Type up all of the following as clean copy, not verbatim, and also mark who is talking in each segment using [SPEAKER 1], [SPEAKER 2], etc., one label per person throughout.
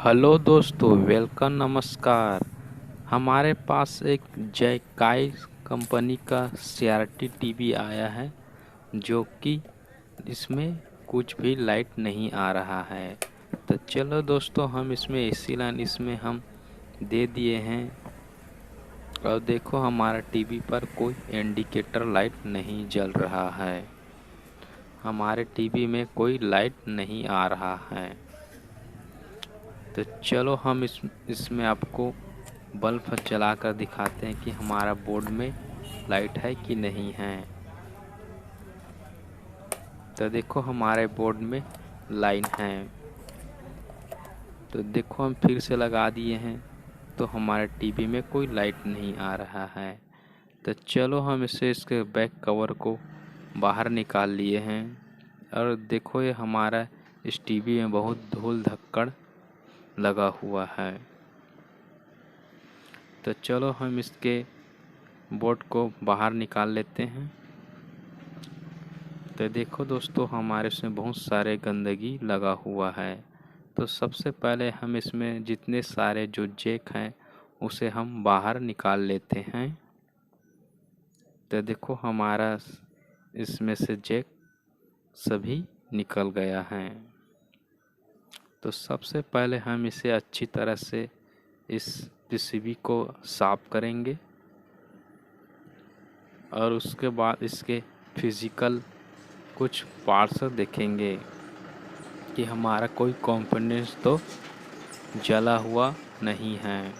[SPEAKER 1] Hello दोस्तों, welcome, नमस्कार। हमारे पास एक जैकाई कंपनी का सीआरटी टीवी आया है जो कि इसमें कुछ भी लाइट नहीं आ रहा है। तो चलो दोस्तों, हम इसमें एसी लाइन इसमें हम दे दिए हैं और देखो हमारा टीवी पर कोई इंडिकेटर लाइट नहीं जल रहा है। हमारे टीवी में कोई लाइट नहीं आ रहा है। तो चलो हम इसमें आपको बल्ब जला कर दिखाते हैं कि हमारा बोर्ड में लाइट है कि नहीं है। तो देखो हमारे बोर्ड में लाइन है। तो देखो हम फिर से लगा दिए हैं तो हमारे टीवी में कोई लाइट नहीं आ रहा है। तो चलो हम इसके बैक कवर को बाहर निकाल लिए हैं और देखो ये हमारा इस टीवी में बहुत धूल धक्कड़ लगा हुआ है। तो चलो हम इसके बोर्ड को बाहर निकाल लेते हैं। तो देखो दोस्तों, हमारे इसमें बहुत सारे गंदगी लगा हुआ है। तो सबसे पहले हम इसमें जितने सारे जो जैक हैं उसे हम बाहर निकाल लेते हैं। तो देखो हमारा इसमें से जैक सभी निकल गया है। तो सबसे पहले हम इसे अच्छी तरह से इस पीसीबी को साफ करेंगे और उसके बाद इसके फिजिकल कुछ पार्ट्स देखेंगे कि हमारा कोई कंपोनेंट्स तो जला हुआ नहीं है।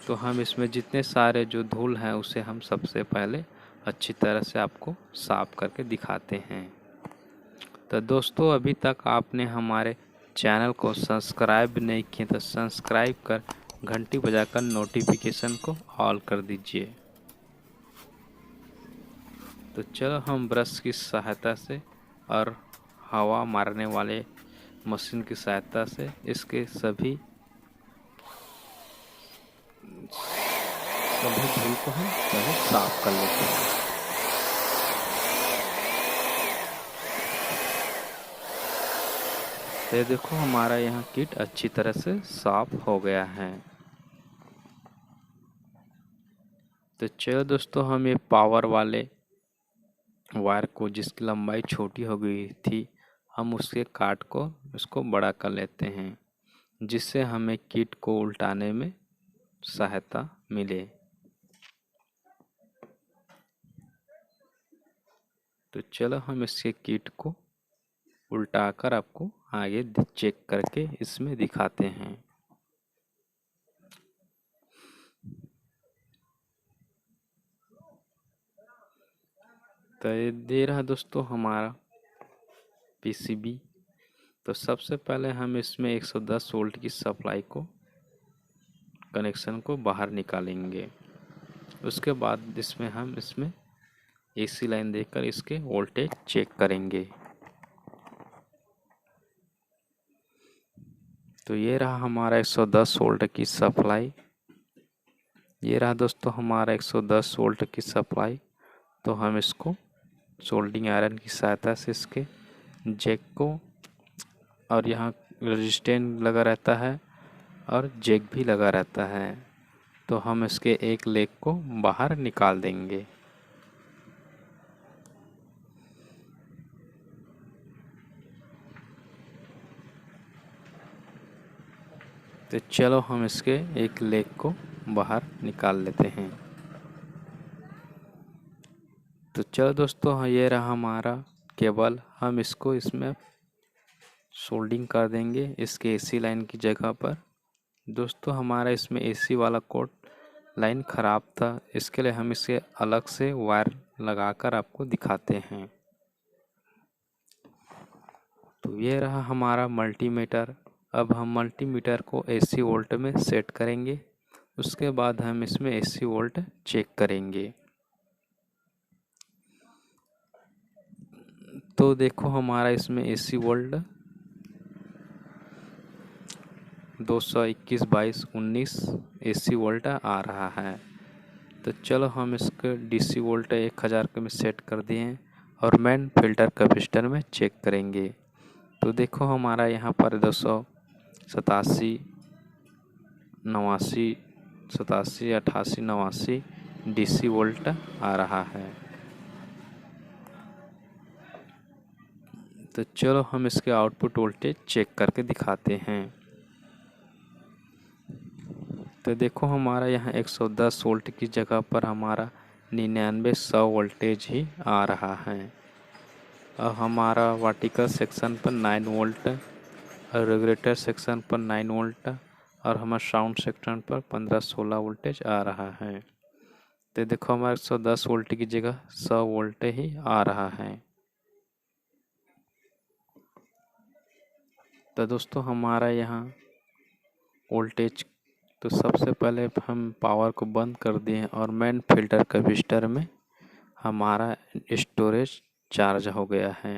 [SPEAKER 1] तो हम इसमें जितने सारे जो धूल हैं उसे हम सबसे पहले अच्छी तरह से आपको साफ करके दिखाते हैं। तो दोस्तों, अभी तक आपने हमारे चैनल को सब्सक्राइब नहीं किया तो सब्सक्राइब कर घंटी बजाकर नोटिफिकेशन को ऑल कर दीजिए। तो चलो हम ब्रश की सहायता से और हवा मारने वाले मशीन की सहायता से इसके सभी धूल को हम पहले साफ कर लेते हैं। तो देखो हमारा यहाँ किट अच्छी तरह से साफ हो गया है। तो चलो दोस्तों, हम ये पावर वाले वायर को जिसकी लंबाई छोटी हो गई थी हम उसके काट को इसको बड़ा कर लेते हैं जिससे हमें किट को उल्टाने में सहायता मिले। तो चलो हम इसके किट को उल्टाकर आपको आगे चेक करके इसमें दिखाते हैं। तो ये दे रहा दोस्तों हमारा पीसीबी। तो सबसे पहले हम इसमें 110 वोल्ट की सप्लाई को कनेक्शन को बाहर निकालेंगे। उसके बाद हम इसमें एसी लाइन देकर इसके वोल्टेज चेक करेंगे। तो ये रहा हमारा 110 वोल्ट की सप्लाई। ये रहा दोस्तों हमारा 110 वोल्ट की सप्लाई। तो हम इसको सोल्डिंग आयरन की सहायता से इसके जैक को, और यहाँ रेजिस्टेंस लगा रहता है और जैक भी लगा रहता है, तो हम इसके एक लेग को बाहर निकाल देंगे। तो चलो हम इसके एक लेग को बाहर निकाल लेते हैं। तो चलो दोस्तों, ये रहा हमारा केबल। हम इसको इसमें सोल्डिंग कर देंगे इसके एसी लाइन की जगह पर। दोस्तों, हमारा इसमें एसी वाला कोड लाइन ख़राब था, इसके लिए हम इसे अलग से वायर लगाकर आपको दिखाते हैं। तो ये रहा हमारा मल्टीमीटर। अब हम मल्टीमीटर को एसी वोल्ट में सेट करेंगे। उसके बाद हम इसमें एसी वोल्ट चेक करेंगे। तो देखो हमारा इसमें एसी वोल्ट 221/19 एसी वोल्ट आ रहा है। तो चलो हम इसके डीसी वोल्ट 1000 में सेट कर दिए हैं और मेन फिल्टर कैपेसिटर में चेक करेंगे। तो देखो हमारा यहाँ पर 87, 89, 87, 88, 89 DC वोल्ट आ रहा है। तो चलो हम इसके आउटपुट वोल्टेज चेक करके दिखाते हैं। तो देखो हमारा यहाँ 110 वोल्ट की जगह पर हमारा 99-100 वोल्टेज ही आ रहा है। और हमारा वर्टिकल सेक्शन पर 9 वोल्ट और रेगुलेटर सेक्शन पर 9 वोल्ट और हमारा साउंड सेक्शन पर 15-16 वोल्टेज आ रहा है। तो देखो हमारा 110 वोल्ट की जगह 100 वोल्ट ही आ रहा है। तो दोस्तों हमारा यहाँ वोल्टेज, तो सबसे पहले हम पावर को बंद कर दिए और मेन फिल्टर कैपेसिटर में हमारा स्टोरेज चार्ज हो गया है।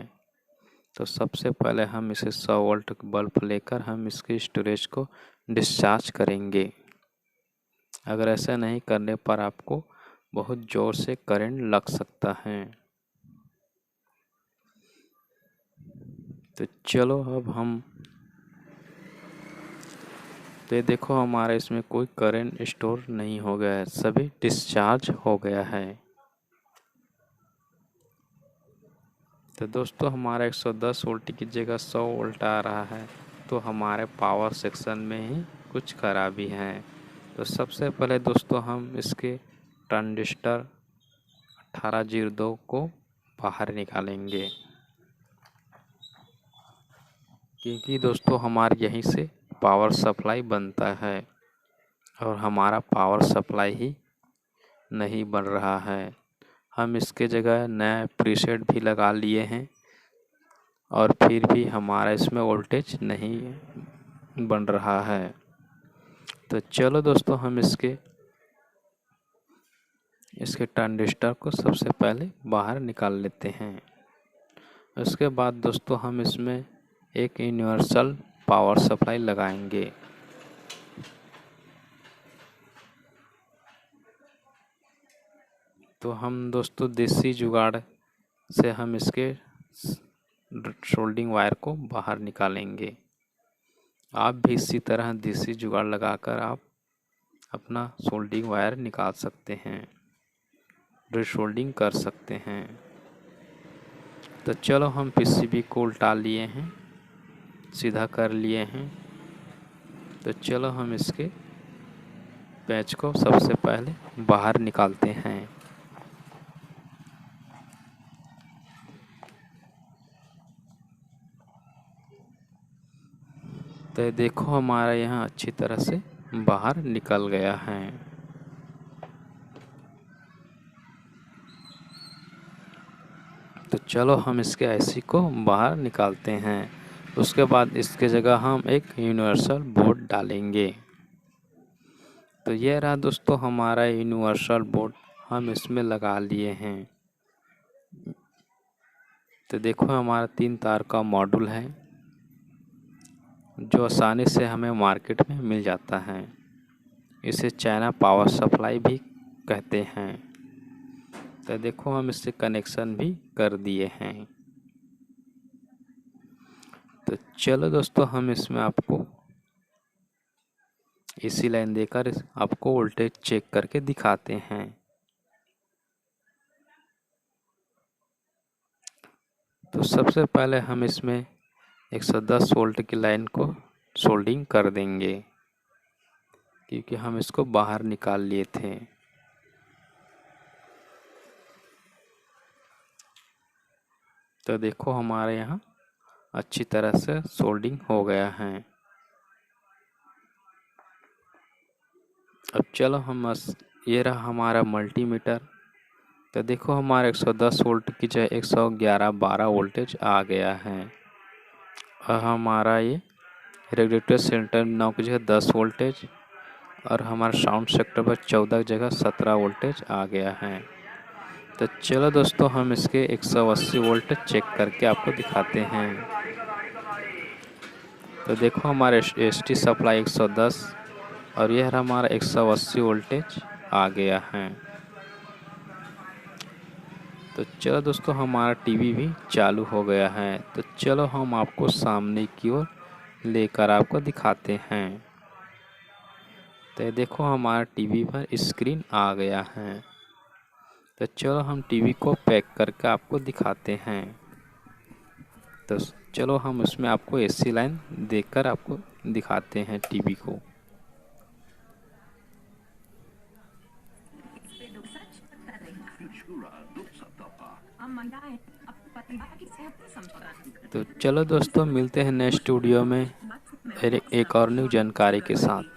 [SPEAKER 1] तो सबसे पहले हम इसे 100 वोल्ट बल्ब लेकर हम इसके स्टोरेज को डिस्चार्ज करेंगे। अगर ऐसा नहीं करने पर आपको बहुत ज़ोर से करंट लग सकता है। तो चलो अब हम, तो ये देखो हमारे इसमें कोई करंट स्टोर नहीं हो गया है, सभी डिस्चार्ज हो गया है। तो दोस्तों हमारा 110 वोल्ट की जगह 100 वोल्ट आ रहा है, तो हमारे पावर सेक्शन में ही कुछ खराबी है। तो सबसे पहले दोस्तों हम इसके ट्रांजिस्टर 1802 को बाहर निकालेंगे, क्योंकि दोस्तों हमारे यहीं से पावर सप्लाई बनता है और हमारा पावर सप्लाई ही नहीं बन रहा है। हम इसके जगह नया प्रीसेट भी लगा लिए हैं और फिर भी हमारा इसमें वोल्टेज नहीं बन रहा है। तो चलो दोस्तों हम इसके ट्रांजिस्टर को सबसे पहले बाहर निकाल लेते हैं। उसके बाद दोस्तों हम इसमें एक यूनिवर्सल पावर सप्लाई लगाएंगे। तो हम दोस्तों देसी जुगाड़ से हम इसके सोल्डिंग वायर को बाहर निकालेंगे। आप भी इसी तरह देसी जुगाड़ लगाकर आप अपना सोल्डिंग वायर निकाल सकते हैं, रिसोल्डिंग कर सकते हैं। तो चलो हम पीसीबी को उल्टा लिए हैं, सीधा कर लिए हैं। तो चलो हम इसके पैच को सबसे पहले बाहर निकालते हैं। तो देखो हमारा यहाँ अच्छी तरह से बाहर निकल गया है। तो चलो हम इसके आईसी को बाहर निकालते हैं। उसके बाद इसके जगह हम एक यूनिवर्सल बोर्ड डालेंगे। तो ये रहा दोस्तों हमारा यूनिवर्सल बोर्ड, हम इसमें लगा लिए हैं। तो देखो हमारा 3 तार का मॉड्यूल है जो आसानी से हमें मार्केट में मिल जाता है। इसे चाइना पावर सप्लाई भी कहते हैं। तो देखो हम इससे कनेक्शन भी कर दिए हैं। तो चलो दोस्तों हम इसमें आपको इसी लाइन देकर आपको वोल्टेज चेक करके दिखाते हैं। तो सबसे पहले हम इसमें 110 वोल्ट की लाइन को सोल्डिंग कर देंगे, क्योंकि हम इसको बाहर निकाल लिए थे। तो देखो हमारे यहाँ अच्छी तरह से सोल्डिंग हो गया है। अब चलो हम ये रहा हमारा मल्टीमीटर। तो देखो हमारा 110 वोल्ट की जगह 111-12 वोल्टेज आ गया है। और हमारा ये रेगुलेटर सेंटर 9 की जगह 10 वोल्टेज और हमारा साउंड सेक्टर पर 14 की जगह 17 वोल्टेज आ गया है। तो चलो दोस्तों हम इसके 180 वोल्ट चेक करके आपको दिखाते हैं। तो देखो हमारे एसटी सप्लाई 110 और यह हमारा 180 वोल्टेज आ गया है। तो चलो दोस्तों हमारा टीवी भी चालू हो गया है। तो चलो हम आपको सामने की ओर लेकर आपको दिखाते हैं। तो ये देखो हमारा टीवी पर स्क्रीन आ गया है। तो चलो हम टीवी को पैक करके आपको दिखाते हैं। तो चलो हम उसमें आपको एसी लाइन देकर आपको दिखाते हैं टीवी को। तो चलो दोस्तों, मिलते हैं नेक्स्ट वीडियो में एक और न्यू जानकारी के साथ।